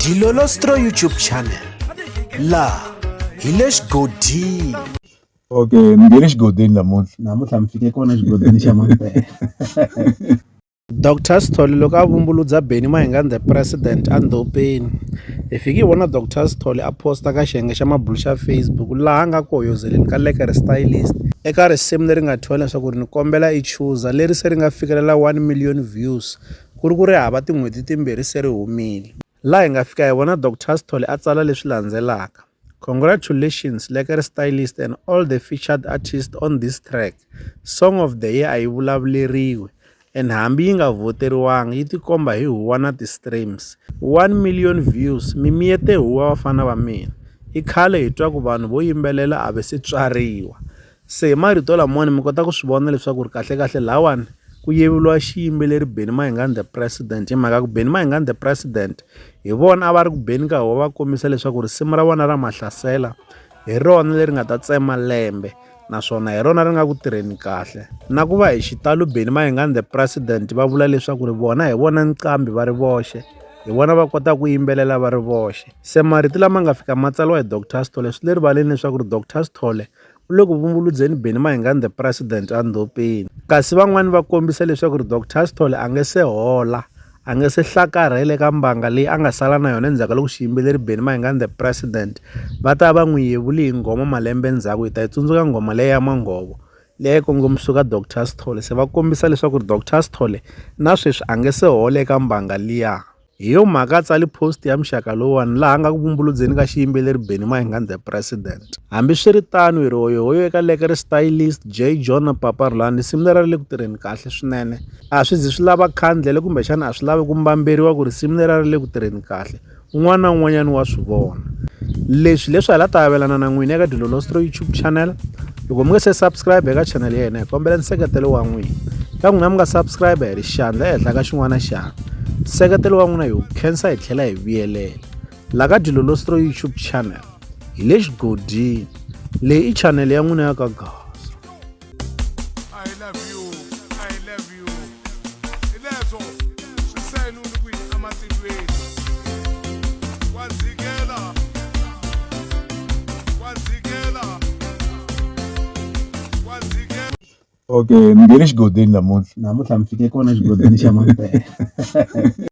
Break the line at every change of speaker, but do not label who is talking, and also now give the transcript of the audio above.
Dilolostro YouTube channel. La hi le xigodini.
Okay, ni nge le xigodini namuntlha mi fike kona xigodini xa Mampela.
Dr. Sithole loko a vumbuludza Benny Mayengani the president andhopeni hi fiki hi vona Dr. Sithole a posta ka xiyenge xa mabulu xa Facebook laha a nga ku hoyozeleni ka Lekere Stylist eka risimu leri nga thyiwa leswaku ri ni kombela i chuza leri se ri nga fikelela 1 million views ku ri hava tin'hweti timbirhi se ri humile. Laha hi nga fika hi vona Dr. Sithole a tsala leswi landzelaka. Congratulations Lekere Stylist and all the featured artists on this track. Song of the year a yi vulavuleriwe. And hambi yi nga voteriwanga yi tikomba hi huwa na ti-streams 1 million views mimiyete huwa vafana va mina i khale hi twa ku vanhu vo yimbelela a ve se tswariwa se hi marito lamawani mi kota ku swi vona leswaku ri kahlekahle lawani ku yevuriwa xiyimbeleri Benny Mayengani the president hi mhaka ku Benny Mayengani the president hi vona a va ri ku beni ka huwa va kombisa leswaku risimu ra vona ra Mahlasela hi rona leri nga ta tsema lembe naswona hi rona ri nga ku tirheni kahle na ku va hi xitalo Benny Mayengani the president va vula leswaku ri vona hi vona nqambi va ri voxe hi vona va kota ku yimbelela va ri voxe se marito lama nga fika matsaliwa hi Dr. Sithole swi le rivaleni leswaku ri Dr. Sithole u le ku vumbuludzeni Benny Mayengani the president andhopeni kasi van'wani va kombisa leswaku ri Dr. Sithole a nge se hola a nge se hlakarhele ka mbanga leyi a nga sala na yona endzhaku ka loko xiyimbeleri Benny Mayengani the president va ta va n'wi yevuli hi nghoma malembe endzhaku hi ta yi tsundzuka nghoma leyi ya Manghovo leyi kongomisiwa ka Dr. Sithole se va kombisa leswaku ri Dr. Sithole na sweswi a nge se hola eka mbanga liya hi yo mhaka a tsali post ya muxaka lowani laha a nga ku vumbuludzeni ka xiyimbeleri Benny Mayengani the president hambiswiritano hi ri hoyohoyo eka Lekere Stylist J John na Papa Rhulani risimu leri ri le ku tirheni kahle swinene a swi zi swi lava khandlele kumbexana a swi lavi ku mbamberiwa ku risimu leri ri le ku tirheni kahle un'wana na un'wanyana wa swi vona leswi hi la ta avelana na n'wina eka Dilolostro YouTube channel loko mi nga se subscribe eka channel ya hina hi kombela nseketelo wa n'wina ka n'wina mi nga subscribe hi ri xandla ehenhla ka xin'wana na xana nseketelo wa n'wina hi wu khensa hi tlhela hi vuyelela la ka Dilolostro YouTube channel hi le xigodini leyi i channel ya n'wina ya ka Gaza.
I love you. Ilezo swisenu ni ku amatilweni. Wanzikela.
Okay, ni nge le xigodini namuntlha mi fike kona xigodini xa Mampela.